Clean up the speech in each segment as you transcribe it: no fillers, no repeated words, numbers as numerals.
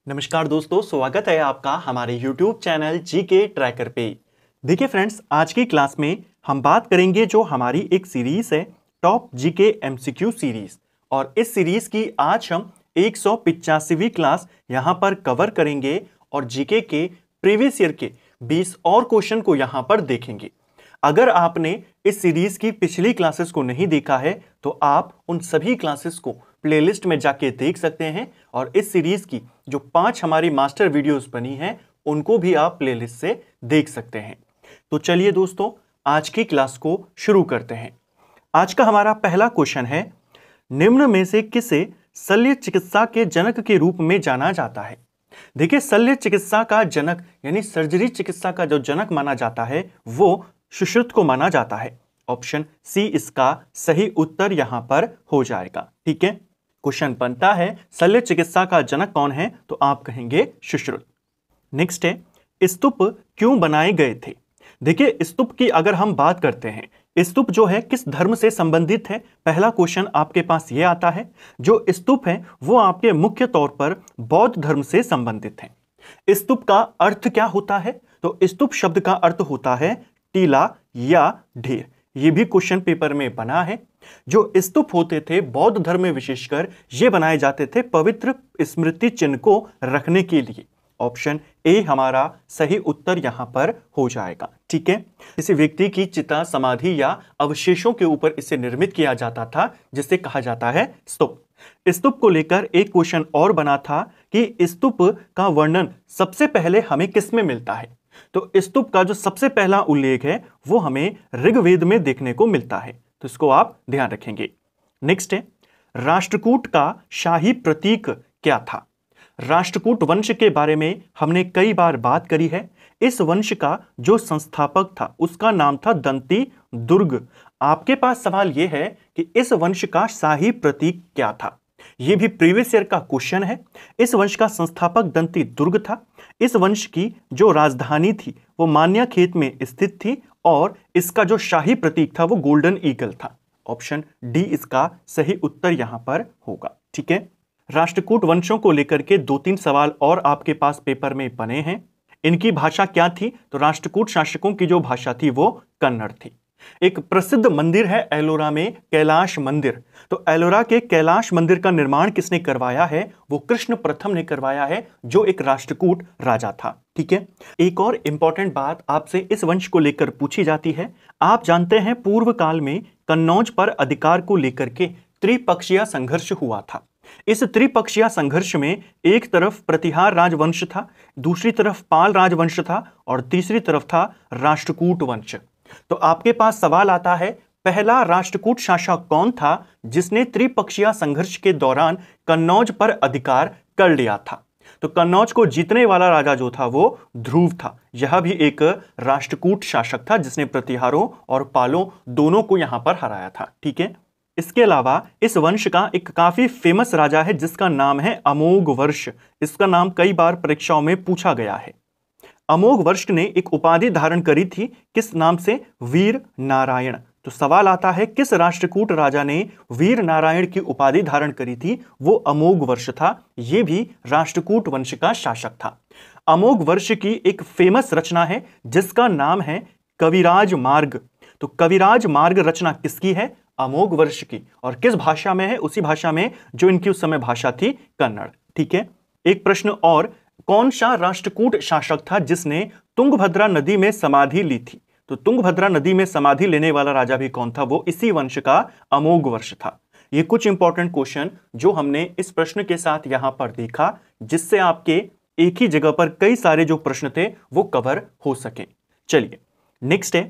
नमस्कार दोस्तों, स्वागत है आपका हमारे YouTube चैनल जीके ट्रैकर पे। देखिए फ्रेंड्स, आज की क्लास में हम बात करेंगे जो हमारी एक सीरीज है टॉप जीके एमसीक्यू सीरीज। और इस सीरीज की आज हम 185वीं क्लास यहां पर कवर करेंगे और जीके के प्रीवियस ईयर के 20 और क्वेश्चन को यहां पर देखेंगे। अगर आपने इस सीरीज की पिछली क्लासेस को नहीं देखा है तो आप उन सभी क्लासेस को प्लेलिस्ट में जाके देख सकते हैं और इस सीरीज की जो 5 हमारी मास्टर वीडियोस बनी हैं उनको भी आप प्लेलिस्ट से देख सकते हैं। तो चलिए दोस्तों, आज की क्लास को शुरू करते हैं। आज का हमारा पहला क्वेश्चन है, निम्न में से किसे शल्य चिकित्सा के जनक के रूप में जाना जाता है। देखिए, शल्य चिकित्सा का जनक यानी सर्जरी चिकित्सा का जो जनक माना जाता है वो सुश्रुत को माना जाता है। ऑप्शन सी इसका सही उत्तर यहां पर हो जाएगा। ठीक है, क्वेश्चन बनता है शल्य चिकित्सा का जनक कौन है, तो आप कहेंगे सुश्रुत। नेक्स्ट है, स्तूप क्यों बनाए गए थे। देखिए, स्तूप की अगर हम बात करते हैं, स्तूप जो है किस धर्म से संबंधित है, पहला क्वेश्चन आपके पास ये आता है। जो स्तूप है वो आपके मुख्य तौर पर बौद्ध धर्म से संबंधित है। स्तूप का अर्थ क्या होता है, तो स्तूप शब्द का अर्थ होता है टीला या ढेर। ये भी क्वेश्चन पेपर में बना है। जो स्तूप होते थे बौद्ध धर्म में विशेषकर ये बनाए जाते थे पवित्र स्मृति चिन्ह को रखने के लिए। ऑप्शन ए हमारा सही उत्तर यहां पर हो जाएगा। ठीक है, किसी व्यक्ति की चिता, समाधि या अवशेषों के ऊपर इसे निर्मित किया जाता था जिसे कहा जाता है स्तूप। स्तूप को लेकर एक क्वेश्चन और बना था कि स्तूप का वर्णन सबसे पहले हमें किस में मिलता है, तो स्तूप का जो सबसे पहला उल्लेख है वो हमें ऋग्वेद में देखने को मिलता है, तो इसको आप ध्यान रखेंगे। नेक्स्ट है, राष्ट्रकूट का शाही प्रतीक क्या था। राष्ट्रकूट वंश के बारे में हमने कई बार बात करी है। इस वंश का जो संस्थापक था उसका नाम था दंती दुर्ग। आपके पास सवाल यह है कि इस वंश का शाही प्रतीक क्या था। यह भी प्रीवियस ईयर का क्वेश्चन है। इस वंश का संस्थापक दंती दुर्ग था। इस वंश की जो राजधानी थी वो मान्या खेत में स्थित थी और इसका जो शाही प्रतीक था वो गोल्डन ईगल था। ऑप्शन डी इसका सही उत्तर यहां पर होगा। ठीक है, राष्ट्रकूट वंशों को लेकर के 2-3 सवाल और आपके पास पेपर में बने हैं। इनकी भाषा क्या थी, तो राष्ट्रकूट शासकों की जो भाषा थी वो कन्नड़ थी। एक प्रसिद्ध मंदिर है एलोरा में, कैलाश मंदिर। तो एलोरा के कैलाश मंदिर का निर्माण किसने करवाया है, वो कृष्ण प्रथम ने करवाया है, जो एक राष्ट्रकूट राजा था। ठीक है, एक और इंपॉर्टेंट बात आपसे इस वंश को लेकर पूछी जाती है। आप जानते हैं पूर्व काल में कन्नौज पर अधिकार को लेकर के त्रिपक्षीय संघर्ष हुआ था। इस त्रिपक्षीय संघर्ष में एक तरफ प्रतिहार राजवंश था, दूसरी तरफ पाल राजवंश था और तीसरी तरफ था राष्ट्रकूट वंश। तो आपके पास सवाल आता है, पहला राष्ट्रकूट शासक कौन था जिसने त्रिपक्षीय संघर्ष के दौरान कन्नौज पर अधिकार कर लिया था। तो कन्नौज को जीतने वाला राजा जो था वो ध्रुव था। यह भी एक राष्ट्रकूट शासक था जिसने प्रतिहारों और पालों दोनों को यहां पर हराया था। ठीक है, इसके अलावा इस वंश का एक काफी फेमस राजा है जिसका नाम है अमोघवर्ष। इसका नाम कई बार परीक्षाओं में पूछा गया है। अमोघवर्ष ने एक उपाधि धारण करी थी, किस नाम से, वीर नारायण। तो सवाल आता है किस राष्ट्रकूट राजा ने वीर नारायण की उपाधि धारण करी थी, वो अमोघवर्ष था। यह भी राष्ट्रकूट वंश का शासक था। अमोघवर्ष की एक फेमस रचना है जिसका नाम है कविराज मार्ग। तो कविराज मार्ग रचना किसकी है, अमोघवर्ष की, और किस भाषा में है, उसी भाषा में जो इनकी उस समय भाषा थी, कन्नड़। ठीक है, एक प्रश्न और, कौन सा राष्ट्रकूट शासक था जिसने तुंगभद्रा नदी में समाधि ली थी। तो तुंगभद्रा नदी में समाधि लेने वाला राजा भी कौन था, वो इसी वंश का अमोघवर्ष था। ये कुछ इंपॉर्टेंट क्वेश्चन जो हमने इस प्रश्न के साथ यहां पर देखा, जिससे आपके एक ही जगह पर कई सारे जो प्रश्न थे वो कवर हो सके। चलिए नेक्स्ट है,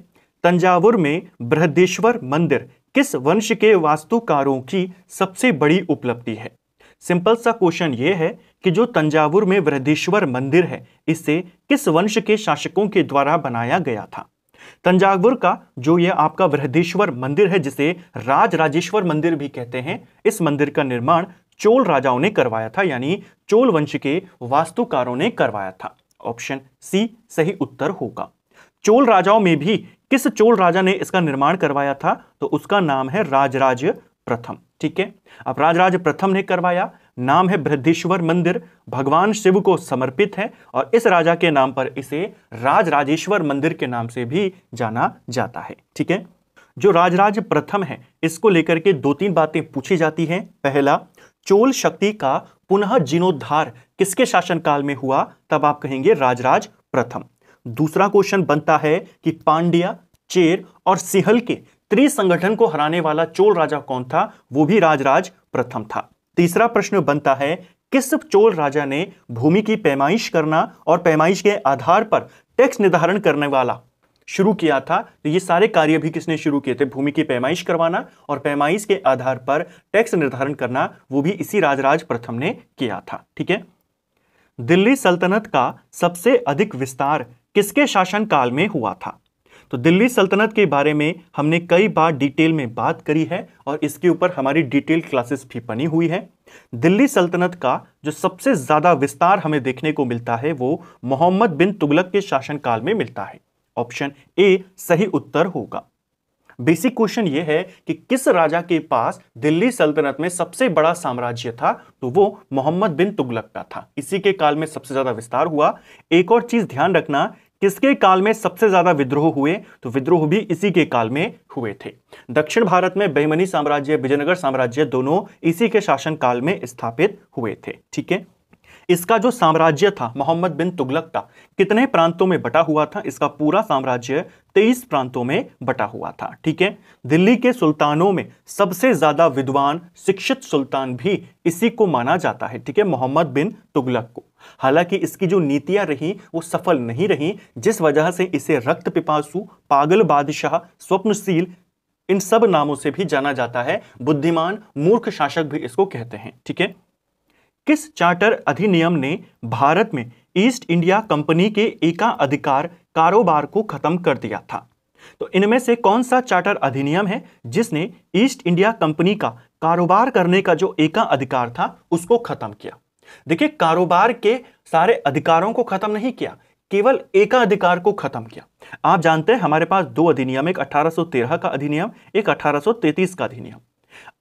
तंजावुर में बृहदेश्वर मंदिर किस वंश के वास्तुकारों की सबसे बड़ी उपलब्धि है। सिंपल सा क्वेश्चन ये है कि जो तंजावुर में बृहदेश्वर मंदिर है इसे किस वंश के शासकों के द्वारा बनाया गया था। तंजावुर का जो ये आपका बृहदेश्वर मंदिर है जिसे राजराजेश्वर मंदिर भी कहते हैं, इस मंदिर का निर्माण चोल राजाओं ने करवाया था, यानी चोल वंश के वास्तुकारों ने करवाया था। ऑप्शन सी सही उत्तर होगा। चोल राजाओं में भी किस चोल राजा ने इसका निर्माण करवाया था, तो उसका नाम है राजराज प्रथम। ठीक है, अब राजराज प्रथम ने करवाया। नाम है बृहदीश्वर मंदिर, भगवान शिव को समर्पित है और इस राजा के नाम पर इसे राजराजेश्वर मंदिर के नाम से भी जाना जाता है। ठीक है, जो राजराज प्रथम है इसको लेकर के 2-3 बातें पूछी जाती हैं। पहला, चोल शक्ति का पुनः जीर्णोद्धार किसके शासनकाल में हुआ, तब आप कहेंगे राजराज प्रथम। दूसरा क्वेश्चन बनता है कि पांड्या, चेर और सिंहल के त्रिसंगठन को हराने वाला चोल राजा कौन था, वो भी राजराज प्रथम था। तीसरा प्रश्न बनता है किस चोल राजा ने भूमि की पैमाइश करना और पैमाइश के आधार पर टैक्स निर्धारण करने वाला शुरू किया था। तो ये सारे कार्य भी किसने शुरू किए थे, भूमि की पैमाइश करवाना और पैमाइश के आधार पर टैक्स निर्धारण करना, वो भी इसी राजराज प्रथम ने किया था। ठीक है, दिल्ली सल्तनत का सबसे अधिक विस्तार किसके शासनकाल में हुआ था। तो दिल्ली सल्तनत के बारे में हमने कई बार डिटेल में बात करी है और इसके ऊपर हमारी डिटेल क्लासेस भी बनी हुई है। दिल्ली सल्तनत का जो सबसे ज्यादा विस्तार हमें देखने को मिलता है वो मोहम्मद बिन तुगलक के शासनकाल में मिलता है। ऑप्शन ए सही उत्तर होगा। बेसिक क्वेश्चन यह है कि किस राजा के पास दिल्ली सल्तनत में सबसे बड़ा साम्राज्य था, तो वो मोहम्मद बिन तुगलक का था। इसी के काल में सबसे ज्यादा विस्तार हुआ। एक और चीज ध्यान रखना, किसके काल में सबसे ज्यादा विद्रोह हुए, तो विद्रोह भी इसी के काल में हुए थे। दक्षिण भारत में बहमनी साम्राज्य, विजयनगर साम्राज्य दोनों इसी के शासन काल में स्थापित हुए थे। ठीक है, इसका जो साम्राज्य था मोहम्मद बिन तुगलक का कितने प्रांतों में बटा हुआ था, इसका पूरा साम्राज्य 23 प्रांतों में बटा हुआ था। ठीक है, दिल्ली के सुल्तानों में सबसे ज्यादा विद्वान शिक्षित सुल्तान भी इसी को माना जाता है। ठीक है, मोहम्मद बिन तुगलक को। हालांकि इसकी जो नीतियां रही वो सफल नहीं रही, जिस वजह से इसे रक्त पिपासु, पागल बादशाह, स्वप्नशील, इन सब नामों से भी जाना जाता है। बुद्धिमान मूर्ख शासक भी इसको कहते हैं। ठीक है, किस चार्टर अधिनियम ने भारत में ईस्ट इंडिया कंपनी के एकाधिकार कारोबार को खत्म कर दिया था। तो इनमें से कौन सा चार्टर अधिनियम है जिसने ईस्ट इंडिया कंपनी का कारोबार करने का जो एकाधिकार था उसको खत्म किया। देखिए, कारोबार के सारे अधिकारों को खत्म नहीं किया, केवल एकाधिकार को खत्म किया। आप जानते हैं हमारे पास 2 अधिनियम, एक 1813 का अधिनियम, एक 1833 का अधिनियम।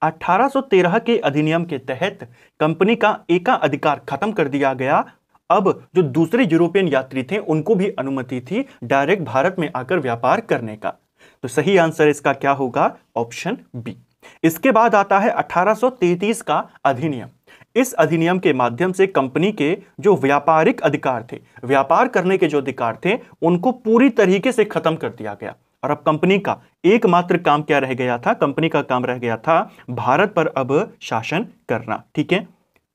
1813 के अधिनियम के तहत कंपनी का एकाधिकार खत्म कर दिया गया। अब जो दूसरे यूरोपियन यात्री थे उनको भी अनुमति थी डायरेक्ट भारत में आकर व्यापार करने का। तो सही आंसर इसका क्या होगा, ऑप्शन बी। इसके बाद आता है 1833 का अधिनियम। इस अधिनियम के माध्यम से कंपनी के जो व्यापारिक अधिकार थे, व्यापार करने के जो अधिकार थे, उनको पूरी तरीके से खत्म कर दिया गया। और अब कंपनी का एकमात्र काम क्या रह गया था, कंपनी का काम रह गया था भारत पर अब शासन करना। ठीक है,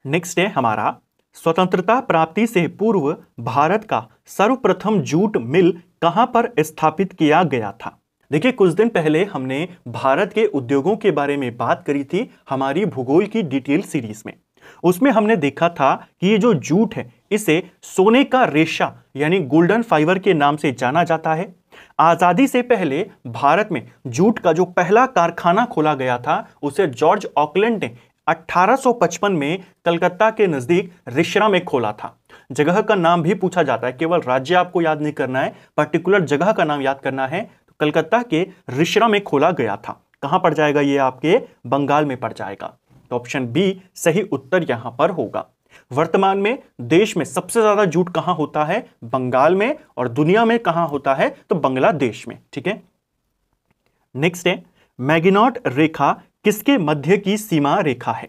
नेक्स्ट है हमारा, स्वतंत्रता प्राप्ति से पूर्व भारत का सर्वप्रथम जूट मिल कहां पर स्थापित किया गया था। देखिए, कुछ दिन पहले हमने भारत के उद्योगों के बारे में बात करी थी हमारी भूगोल की डिटेल सीरीज में। उसमें हमने देखा था कि ये जो जूट है इसे सोने का रेशा यानी गोल्डन फाइबर के नाम से जाना जाता है। आजादी से पहले भारत में जूट का जो पहला कारखाना खोला गया था उसे जॉर्ज ऑकलैंड ने 1855 में कलकत्ता के नजदीक रिश्रा में खोला था। जगह का नाम भी पूछा जाता है, केवल राज्य आपको याद नहीं करना है, पर्टिकुलर जगह का नाम याद करना है। तो कलकत्ता के रिश्रा में खोला गया था। कहां पड़ जाएगा ये, आपके बंगाल में पड़ जाएगा। तो ऑप्शन बी सही उत्तर यहां पर होगा। वर्तमान में देश में सबसे ज्यादा जूट कहां होता है, बंगाल में, और दुनिया में कहां होता है, तो बांग्लादेश में। ठीक है, नेक्स्ट है, मैगिनॉट रेखा किसके मध्य की सीमा रेखा है।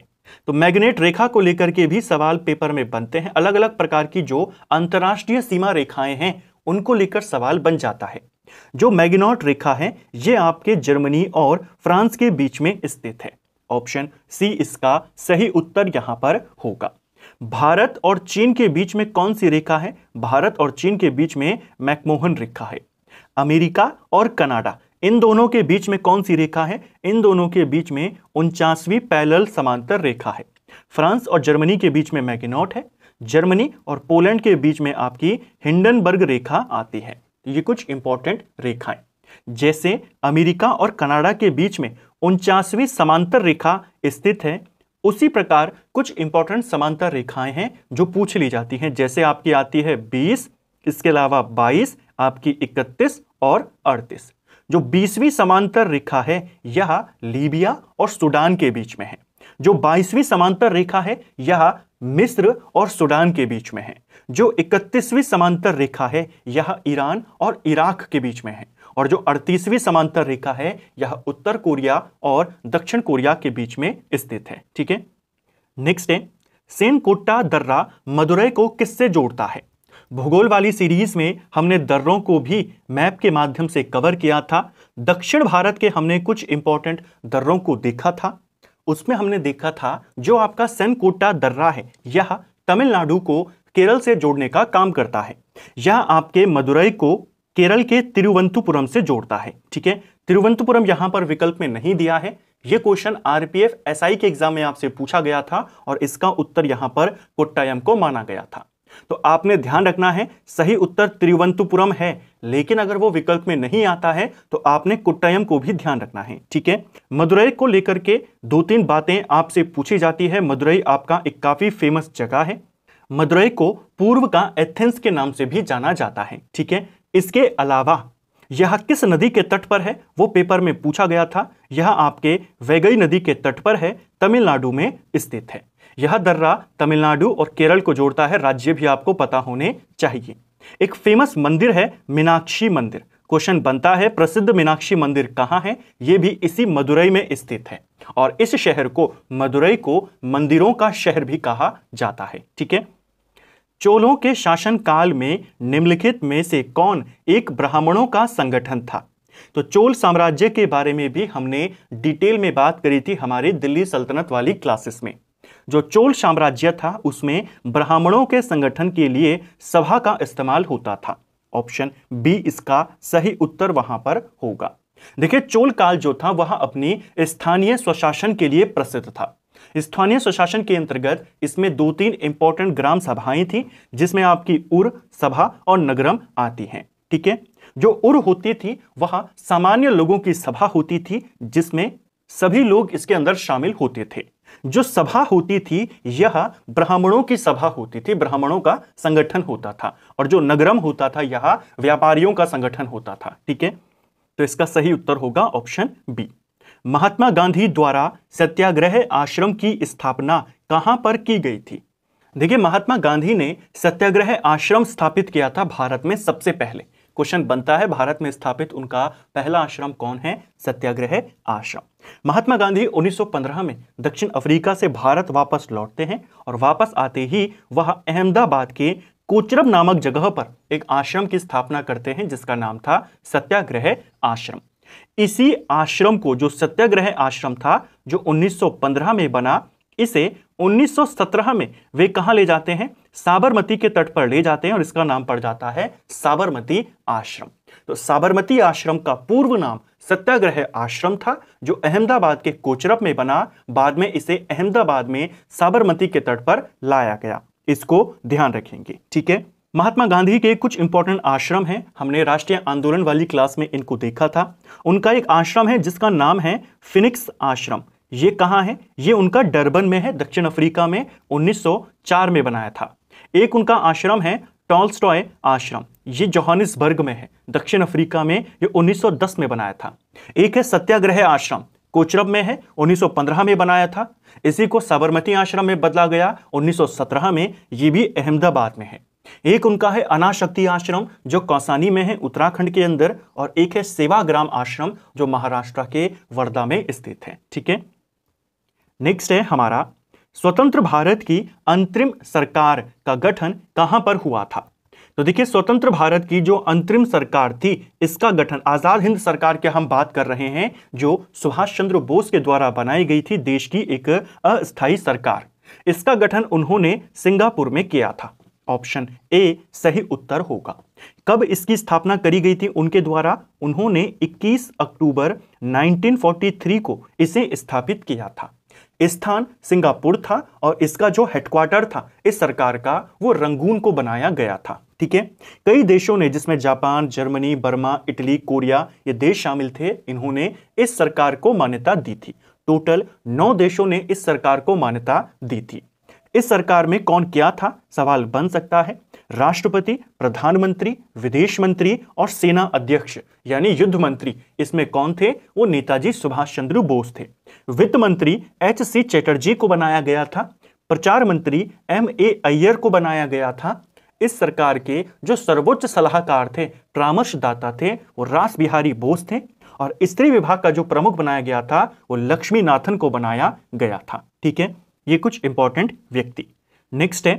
तो मैग्नेट रेखा को लेकर के भी सवाल पेपर में बनते हैं। अलग अलग प्रकार की जो अंतरराष्ट्रीय सीमा रेखाएं हैं उनको लेकर सवाल बन जाता है। जो मैगिनॉट रेखा है ये आपके जर्मनी और फ्रांस के बीच में स्थित है। ऑप्शन सी इसका सही उत्तर यहां पर होगा। भारत और चीन के बीच में कौन सी रेखा है, भारत और चीन के बीच में मैकमोहन रेखा है। अमेरिका और कनाडा इन दोनों के बीच में कौन सी रेखा है, इन दोनों के बीच में 49वीं पैरेलल समांतर रेखा है। फ्रांस और जर्मनी के बीच में मैगिनॉट है, जर्मनी और पोलैंड के बीच में आपकी हिंडनबर्ग रेखा आती है। ये कुछ इंपॉर्टेंट रेखाएं, जैसे अमेरिका और कनाडा के बीच में 49वीं समांतर रेखा स्थित है, उसी प्रकार कुछ इंपॉर्टेंट समांतर रेखाएं हैं जो पूछ ली जाती हैं। जैसे आपकी आती है 20, इसके अलावा 22, आपकी 31 और 38। जो 20वीं समांतर रेखा है यह लीबिया और सूडान के बीच में है। जो 22वीं समांतर रेखा है यह मिस्र और सूडान के बीच में है। जो 31वीं समांतर रेखा है यह ईरान और इराक के बीच में है। और जो 38वीं समांतर रेखा है यह उत्तर कोरिया और दक्षिण कोरिया के बीच में स्थित है। ठीक है, नेक्स्ट है सेनकोट्टा दर्रा मदुरै को किससे जोड़ता है। भूगोल वाली सीरीज में हमने दर्रों को भी मैप के माध्यम से कवर किया था। दक्षिण भारत के हमने कुछ इंपॉर्टेंट दर्रों को देखा था। उसमें हमने देखा था जो आपका सेनकोट्टा दर्रा है यह तमिलनाडु को केरल से जोड़ने का काम करता है। यह आपके मदुरै को केरल के तिरुवनंतपुरम से जोड़ता है। ठीक है, तिरुवनंतपुरम यहां पर विकल्प में नहीं दिया है। यह क्वेश्चन आरपीएफ एसआई के एग्जाम में आपसे पूछा गया था और इसका उत्तर यहां पर कोट्टायम को माना गया था। तो आपने ध्यान रखना है सही उत्तर तिरुवनंतपुरम है, लेकिन अगर वो विकल्प में नहीं आता है तो आपने कोट्टायम को भी ध्यान रखना है। ठीक है, मदुरै को लेकर के 2-3 बातें आपसे पूछी जाती है। मदुरै आपका एक काफी फेमस जगह है। मदुरै को पूर्व का एथेंस के नाम से भी जाना जाता है। ठीक है, इसके अलावा यह किस नदी के तट पर है वो पेपर में पूछा गया था। यह आपके वैगई नदी के तट पर है, तमिलनाडु में स्थित है। यह दर्रा तमिलनाडु और केरल को जोड़ता है। राज्य भी आपको पता होने चाहिए। एक फेमस मंदिर है मीनाक्षी मंदिर। क्वेश्चन बनता है प्रसिद्ध मीनाक्षी मंदिर कहां है। यह भी इसी मदुरै में स्थित है और इस शहर को मदुरै को मंदिरों का शहर भी कहा जाता है। ठीक है, चोलों के शासन काल में निम्नलिखित में से कौन एक ब्राह्मणों का संगठन था। तो चोल साम्राज्य के बारे में भी हमने डिटेल में बात करी थी हमारी दिल्ली सल्तनत वाली क्लासेस में। जो चोल साम्राज्य था उसमें ब्राह्मणों के संगठन के लिए सभा का इस्तेमाल होता था। ऑप्शन बी इसका सही उत्तर वहां पर होगा। देखिए, चोल काल जो था वह अपनी स्थानीय स्वशासन के लिए प्रसिद्ध था। स्थानीय स्वशासन के अंतर्गत इसमें 2-3 इंपॉर्टेंट ग्राम सभाएं थी जिसमें आपकी उर सभा और नगरम आती हैं। ठीक है, जो उर होती थी वह सामान्य लोगों की सभा होती थी जिसमें सभी लोग इसके अंदर शामिल होते थे। जो सभा होती थी यह ब्राह्मणों की सभा होती थी, ब्राह्मणों का संगठन होता था। और जो नगरम होता था यह व्यापारियों का संगठन होता था। ठीक है, तो इसका सही उत्तर होगा ऑप्शन बी। महात्मा गांधी द्वारा सत्याग्रह आश्रम की स्थापना कहां पर की गई थी। देखिए, महात्मा गांधी ने सत्याग्रह आश्रम स्थापित किया था भारत में सबसे पहले। क्वेश्चन बनता है भारत में स्थापित उनका पहला आश्रम कौन है। सत्याग्रह आश्रम। महात्मा गांधी 1915 में दक्षिण अफ्रीका से भारत वापस लौटते हैं और वापस आते ही वह अहमदाबाद के कोचरब नामक जगह पर एक आश्रम की स्थापना करते हैं जिसका नाम था सत्याग्रह आश्रम। इसी आश्रम को, जो सत्याग्रह आश्रम था जो 1915 में बना, इसे 1917 में वे कहां ले जाते हैं, साबरमती के तट पर ले जाते हैं और इसका नाम पड़ जाता है साबरमती आश्रम। तो साबरमती आश्रम का पूर्व नाम सत्याग्रह आश्रम था जो अहमदाबाद के कोचरब में बना। बाद में इसे अहमदाबाद में साबरमती के तट पर लाया गया। इसको ध्यान रखेंगे। ठीक है, महात्मा गांधी के कुछ इंपॉर्टेंट आश्रम हैं। हमने राष्ट्रीय आंदोलन वाली क्लास में इनको देखा था। उनका एक आश्रम है जिसका नाम है फिनिक्स आश्रम। ये कहां है, ये उनका डरबन में है, दक्षिण अफ्रीका में 1904 में बनाया था। एक उनका आश्रम है टॉल्स्टॉय आश्रम, ये जोहानिसबर्ग में है, दक्षिण अफ्रीका में, ये 1910 में बनाया था। एक है सत्याग्रह आश्रम, कोचरब में है, 1915 में बनाया था। इसी को साबरमती आश्रम में बदला गया 1917 में, ये भी अहमदाबाद में है। एक उनका है अनाशक्ति आश्रम जो कौसानी में है, उत्तराखंड के अंदर। और एक है सेवाग्राम आश्रम जो महाराष्ट्र के वर्धा में स्थित है। ठीक है, नेक्स्ट है हमारा स्वतंत्र भारत की अंतरिम सरकार का गठन कहां पर हुआ था। तो देखिए, स्वतंत्र भारत की जो अंतरिम सरकार थी इसका गठन, आजाद हिंद सरकार की हम बात कर रहे हैं जो सुभाष चंद्र बोस के द्वारा बनाई गई थी, देश की एक अस्थायी सरकार। इसका गठन उन्होंने सिंगापुर में किया था। ऑप्शन ए सही उत्तर होगा। कब इसकी स्थापना करी गई थी उनके द्वारा, उन्होंने 21 अक्टूबर 1943 को इसे स्थापित किया था। स्थान सिंगापुर था और इसका जो हेडक्वार्टर था इस सरकार का वो रंगून को बनाया गया था। ठीक है, कई देशों ने, जिसमें Japan, Germany, Burma, Italy, Korea, ये देश शामिल थे, इन्होंने इस सरकार को मान्यता दी थी। टोटल 9 देशों ने इस सरकार को मान्यता दी थी। इस सरकार में कौन क्या था, सवाल बन सकता है। राष्ट्रपति, प्रधानमंत्री, विदेश मंत्री और सेना अध्यक्ष यानी युद्ध मंत्री, इसमें कौन थे, वो नेताजी सुभाष चंद्र बोस थे। वित्त मंत्री एच.सी. चटर्जी को बनाया गया था। प्रचार मंत्री M.A. अय्यर को बनाया गया था। इस सरकार के जो सर्वोच्च सलाहकार थे, परामर्शदाता थे, वो रास बिहारी बोस थे। और स्त्री विभाग का जो प्रमुख बनाया गया था वो लक्ष्मीनाथन को बनाया गया था। ठीक है, ये कुछ इंपॉर्टेंट व्यक्ति। नेक्स्ट है,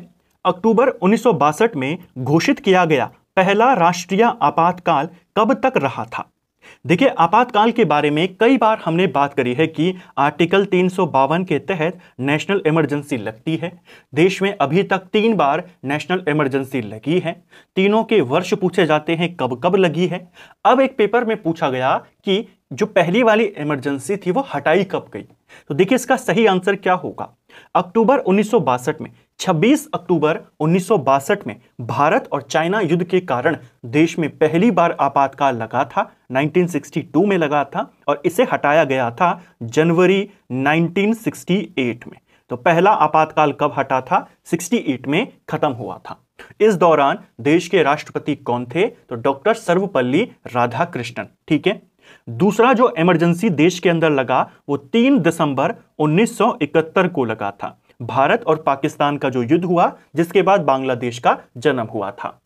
अक्टूबर 1962 में घोषित किया गया पहला राष्ट्रीय आपातकाल कब तक रहा था। देखिए, आपातकाल के बारे में कई बार हमने बात करी है कि आर्टिकल 352 के तहत नेशनल इमरजेंसी लगती है। देश में अभी तक 3 बार नेशनल इमरजेंसी लगी है। तीनों के वर्ष पूछे जाते हैं कब कब लगी है। अब एक पेपर में पूछा गया कि जो पहली वाली इमरजेंसी थी वो हटाई कब गई। तो देखिए, इसका सही आंसर क्या होगा। अक्टूबर 1962 में, 26 अक्टूबर 1962 में भारत और चाइना युद्ध के कारण देश में पहली बार आपातकाल लगा था। 1962 में लगा था और इसे हटाया गया था जनवरी 1968 में। तो पहला आपातकाल कब हटा था, 68 में खत्म हुआ था। इस दौरान देश के राष्ट्रपति कौन थे, तो डॉक्टर सर्वपल्ली राधाकृष्णन। ठीक है, दूसरा जो इमरजेंसी देश के अंदर लगा वो 3 दिसंबर 1971 को लगा था। भारत और पाकिस्तान का जो युद्ध हुआ, जिसके बाद बांग्लादेश का जन्म हुआ था।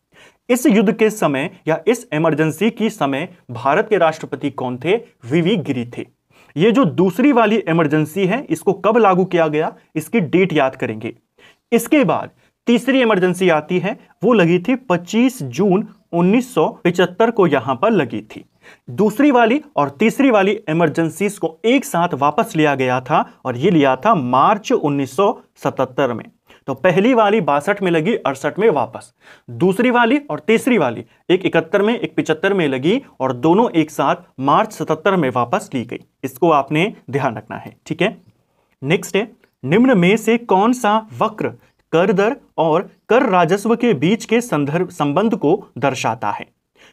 इस युद्ध के समय या इस इमरजेंसी की समय भारत के राष्ट्रपति कौन थे, वी गिरी थे। ये जो दूसरी वाली इमरजेंसी है, इसको कब लागू किया गया, इसकी डेट याद करेंगे। इसके बाद तीसरी इमरजेंसी आती है, वो लगी थी 25 जून 1975 को यहां पर लगी थी। दूसरी वाली और तीसरी वाली इमरजेंसीज को एक साथ वापस लिया गया था और ये लिया था मार्च 1977 में। तो पहली वाली 62 में लगी, 68 में वापस। दूसरी वाली और तीसरी वाली एक 71 में, एक 75 में लगी और दोनों एक साथ मार्च 77 में वापस ली गई। इसको आपने ध्यान रखना है। ठीक है, नेक्स्ट है, निम्न में से कौन सा वक्र कर दर और कर राजस्व के बीच के संबंध को दर्शाता है।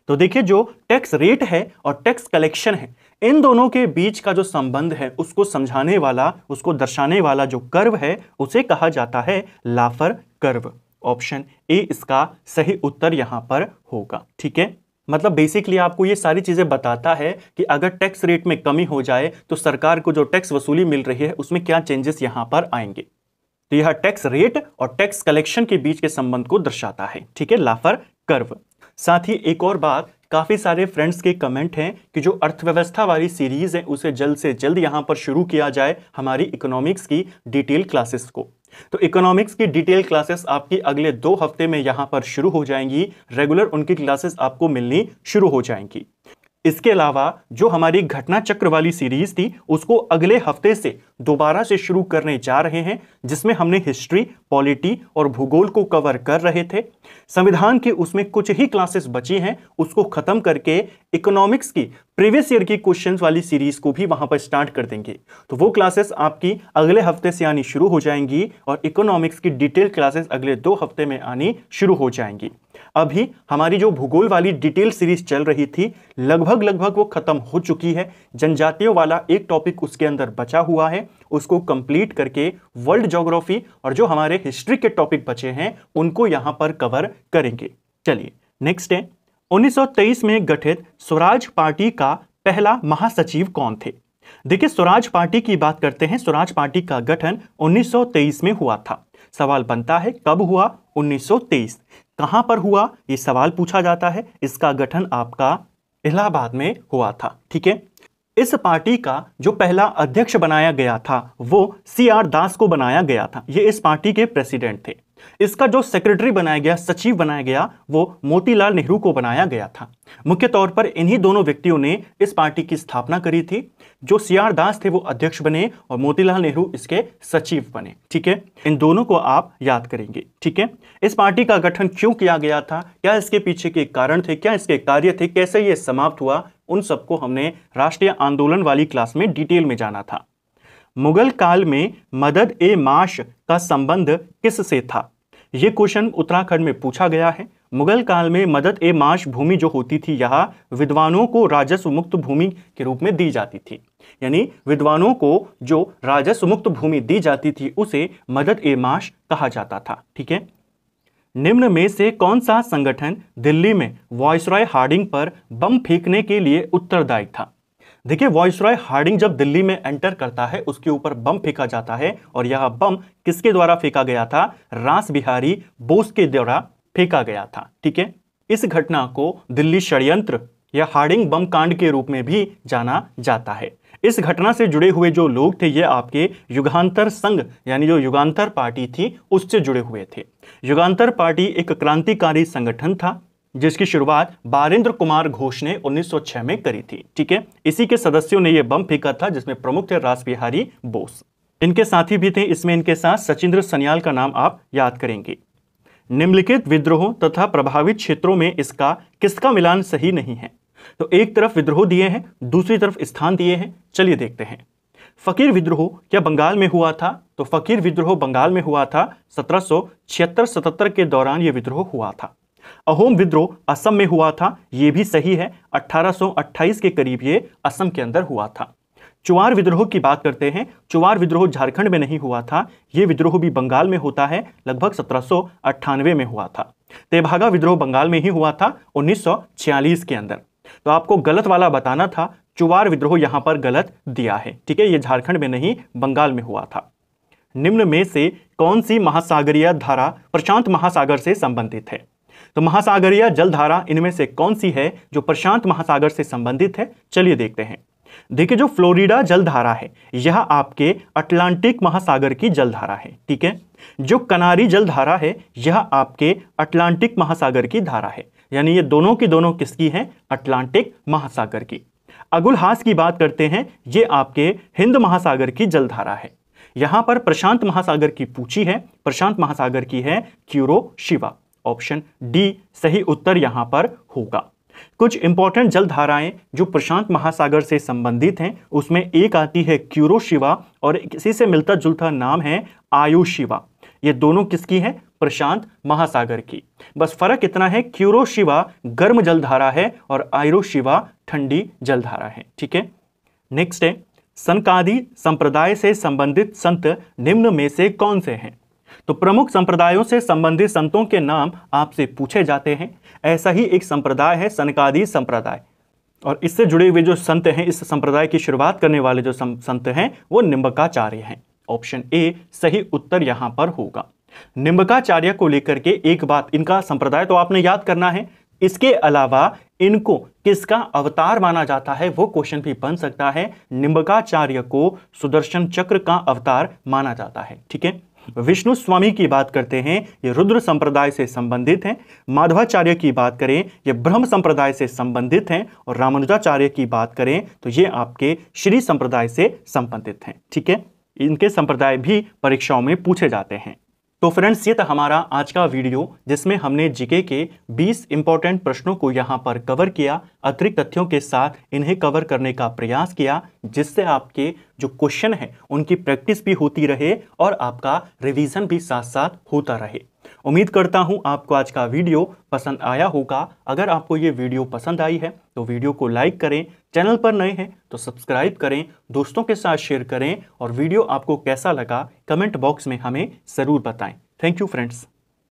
तो देखिए, जो टैक्स रेट है और टैक्स कलेक्शन है, इन दोनों के बीच का जो संबंध है उसको समझाने वाला, उसको दर्शाने वाला जो कर्व है उसे कहा जाता है लाफर कर्व। ऑप्शन ए इसका सही उत्तर यहां पर होगा। ठीक है, मतलब बेसिकली आपको ये सारी चीजें बताता है कि अगर टैक्स रेट में कमी हो जाए तो सरकार को जो टैक्स वसूली मिल रही है उसमें क्या चेंजेस यहां पर आएंगे। तो यह टैक्स रेट और टैक्स कलेक्शन के बीच के संबंध को दर्शाता है। ठीक है, लाफर कर्व। साथ ही एक और बात, काफी सारे फ्रेंड्स के कमेंट हैं कि जो अर्थव्यवस्था वाली सीरीज है उसे जल्द से जल्द यहां पर शुरू किया जाए हमारी इकोनॉमिक्स की डिटेल क्लासेस को। तो इकोनॉमिक्स की डिटेल क्लासेस आपकी अगले 2 हफ्ते में यहां पर शुरू हो जाएंगी। रेगुलर उनकी क्लासेस आपको मिलनी शुरू हो जाएंगी। इसके अलावा जो हमारी घटना चक्र वाली सीरीज थी उसको अगले हफ्ते से दोबारा से शुरू करने जा रहे हैं, जिसमें हमने हिस्ट्री, पॉलिटी और भूगोल को कवर कर रहे थे। संविधान के उसमें कुछ ही क्लासेस बची हैं, उसको खत्म करके इकोनॉमिक्स की प्रीवियस ईयर की क्वेश्चंस वाली सीरीज को भी वहां पर स्टार्ट कर देंगे। तो वो क्लासेस आपकी अगले हफ्ते से आनी शुरू हो जाएंगी और इकोनॉमिक्स की डिटेल क्लासेस अगले 2 हफ्ते में आनी शुरू हो जाएंगी। अभी हमारी जो भूगोल वाली डिटेल सीरीज चल रही थी लगभग वो खत्म हो चुकी है। जनजातियों वाला एक टॉपिक उसके अंदर बचा हुआ है, उसको कंप्लीट करके वर्ल्ड ज्योग्राफी और जो हमारे हिस्ट्री के टॉपिक बचे हैं उनको यहां पर कवर करेंगे। चलिए नेक्स्ट है, 1923 में गठित स्वराज पार्टी का पहला महासचिव कौन थे। देखिए, स्वराज पार्टी की बात करते हैं। स्वराज पार्टी का गठन 1923 में हुआ था। सवाल बनता है कब हुआ, 1923 कहां पर हुआ, यह सवाल पूछा जाता है। इसका गठन आपका इलाहाबाद में हुआ था। ठीक है, इस पार्टी का जो पहला अध्यक्ष बनाया गया था वो CR दास को बनाया गया था। ये इस पार्टी के प्रेसिडेंट थे। इसका जो सेक्रेटरी बनाया गया, सचिव बनाया गया, वो मोतीलाल नेहरू को बनाया गया था। मुख्य तौर पर इन्हीं दोनों व्यक्तियों ने इस पार्टी की स्थापना करी थी। जो CR दास थे वो अध्यक्ष बने और मोतीलाल नेहरू इसके सचिव बने। ठीक है, इन दोनों को आप याद करेंगे। ठीक है, इस पार्टी का गठन क्यों किया गया था, क्या इसके पीछे के कारण थे, क्या इसके कार्य थे, कैसे ये समाप्त हुआ, उन सबको हमने राष्ट्रीय आंदोलन वाली क्लास में डिटेल में जाना था। मुगल काल में मदद ए माश का संबंध किससे था। ये क्वेश्चन उत्तराखंड में पूछा गया है। मुगल काल में मदद ए माश भूमि जो होती थी यहाँ विद्वानों को राजस्व मुक्त भूमि के रूप में दी जाती थी, यानी विद्वानों को जो राजस्व मुक्त भूमि दी जाती थी उसे मदद ए माश कहा जाता था। ठीक है, निम्न में से कौन सा संगठन दिल्ली में वॉइसरॉय हार्डिंग पर बम फेंकने के लिए उत्तरदायी था? देखिए, वॉइसरॉय हार्डिंग जब दिल्ली में एंटर करता है उसके ऊपर बम फेंका जाता है और यह बम किसके द्वारा फेंका गया था? रास बिहारी बोस के द्वारा फेंका गया था। ठीक है, इस घटना को दिल्ली षड्यंत्र या हार्डिंग बम कांड के रूप में भी जाना जाता है। इस घटना से जुड़े हुए जो लोग थे ये आपके युगांतर संघ यानी जो युगांतर पार्टी थी उससे जुड़े हुए थे। युगांतर पार्टी एक क्रांतिकारी संगठन था जिसकी शुरुआत बारेंद्र कुमार घोष ने 1906 में करी थी। ठीक है, इसी के सदस्यों ने यह बम फेंका था जिसमें प्रमुख थे रास बिहारी बोस। इनके साथी भी थे, इसमें इनके साथ सचिंद्र सन्याल का नाम आप याद करेंगे। निम्नलिखित विद्रोह तथा प्रभावित क्षेत्रों में इसका किसका मिलान सही नहीं है? तो एक तरफ विद्रोह दिए हैं, दूसरी तरफ स्थान दिए हैं। चलिए देखते हैं। फकीर विद्रोह क्या बंगाल में हुआ था? तो फकीर विद्रोह बंगाल में हुआ था। 1776-77 के दौरान यह विद्रोह हुआ था। अहोम विद्रोह असम में हुआ था, यह भी सही है। 1828 के करीब ये असम के अंदर हुआ था। चुवार विद्रोह की बात करते हैं। चुवार विद्रोह झारखंड में नहीं हुआ था, यह विद्रोह भी बंगाल में होता है, लगभग 1798 में हुआ था। तेभागा विद्रोह बंगाल में ही हुआ था 1946 के अंदर। तो आपको गलत वाला बताना था, चुवार विद्रोह यहां पर गलत दिया है। ठीक है, यह झारखंड में नहीं बंगाल में हुआ था। निम्न में से कौन सी महासागरीय धारा प्रशांत महासागर से संबंधित है? तो महासागरीय जलधारा इनमें से कौन सी है जो प्रशांत महासागर से संबंधित है? चलिए देखते हैं। देखिए, जो फ्लोरिडा जलधारा है यह आपके अटलांटिक महासागर की जलधारा है। ठीक है, जो कनारी जलधारा है यह आपके अटलांटिक महासागर की धारा है, यानी ये दोनों की दोनों किसकी हैं? अटलांटिक महासागर की। अगुलहास की बात करते हैं, ये आपके हिंद महासागर की जलधारा है। यहां पर प्रशांत महासागर की पूछी है, प्रशांत महासागर की है क्यूरोशिवा। ऑप्शन डी सही उत्तर यहां पर होगा। कुछ इंपॉर्टेंट जलधाराएं जो प्रशांत महासागर से संबंधित हैं उसमें एक आती है क्यूरोशिवा और इसी से मिलता जुलता नाम है आयुशिवा। ये दोनों किसकी हैं? प्रशांत महासागर की। बस फर्क इतना है, क्यूरोशिवा गर्म जलधारा है और आयुशिवा ठंडी जलधारा है। ठीक है, नेक्स्ट है, सनकादि संप्रदाय से संबंधित संत निम्न में से कौन से हैं? तो प्रमुख संप्रदायों से संबंधित संतों के नाम आपसे पूछे जाते हैं। ऐसा ही एक संप्रदाय है सनकादि संप्रदाय, और इससे जुड़े हुए जो संत हैं, इस संप्रदाय की शुरुआत करने वाले जो संत हैं वो निम्बकाचार्य हैं। ऑप्शन ए सही उत्तर यहां पर होगा। निम्बकाचार्य को लेकर के एक बात, इनका संप्रदाय तो आपने याद करना है, इसके अलावा इनको किसका अवतार माना जाता है वो क्वेश्चन भी बन सकता है। निम्बकाचार्य को सुदर्शन चक्र का अवतार माना जाता है। ठीक है, विष्णु स्वामी की बात करते हैं, ये रुद्र संप्रदाय से संबंधित हैं। माधवाचार्य की बात करें, ये ब्रह्म संप्रदाय से संबंधित हैं। और रामानुजाचार्य की बात करें तो ये आपके श्री संप्रदाय से संबंधित हैं। ठीक है, इनके संप्रदाय भी परीक्षाओं में पूछे जाते हैं। तो फ्रेंड्स, ये था हमारा आज का वीडियो जिसमें हमने जीके के 20 इंपॉर्टेंट प्रश्नों को यहाँ पर कवर किया, अतिरिक्त तथ्यों के साथ इन्हें कवर करने का प्रयास किया, जिससे आपके जो क्वेश्चन हैं उनकी प्रैक्टिस भी होती रहे और आपका रिवीजन भी साथ साथ होता रहे। उम्मीद करता हूं आपको आज का वीडियो पसंद आया होगा। अगर आपको ये वीडियो पसंद आई है तो वीडियो को लाइक करें, चैनल पर नए हैं तो सब्सक्राइब करें, दोस्तों के साथ शेयर करें और वीडियो आपको कैसा लगा कमेंट बॉक्स में हमें ज़रूर बताएं। Thank you friends.